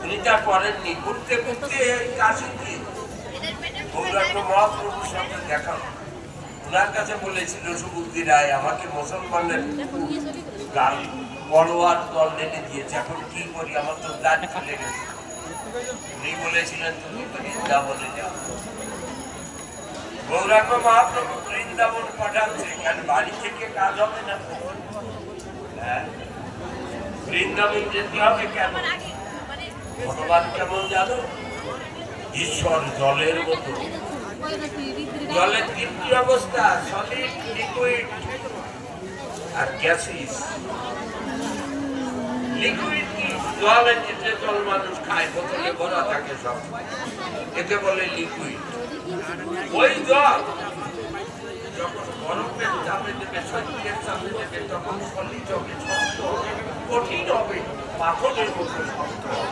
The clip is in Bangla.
উনি তা করেননি, ঘুরতে ঘুরতে কাশীতে গৌরাঙ্গ মহাপ্রভুর সঙ্গে দেখা। ওনার কাছে বলেছিল সুবুদ্ধি রায়, আমাকে মুসলমানের গাল বড়োয়ার দল ঢেলে দিয়েছে, এখন কি করি, আমার তো দাঁত চলে গেছে। উনি বলেছিলেন তুমি বৃন্দাবনে যাও। গৌরাঙ্গ মহাপ্রভু বৃন্দাবন পাঠাচ্ছে, কেন বাড়ি থেকে কাজ হবে না? হ্যাঁ, বৃন্দাবন যেতে হবে কেন? ভগবান কেমন জানো? ঈশ্বর জলের মতো। জলের তিনটি অবস্থা, সলিড, লিকুইড আর গ্যাসিস। লিকুইড কি? জলের যেতে জল মানুষ খায়, বোতলে ভরা থাকে সব, একে বলে লিকুইড। ওই জল যখন বরফের চাপে দেবে, শরীরের চাপে দেবে, তখন সলিড হবে, শক্ত হবে, কঠিন হবে, পাথরের মতো শক্ত হবে।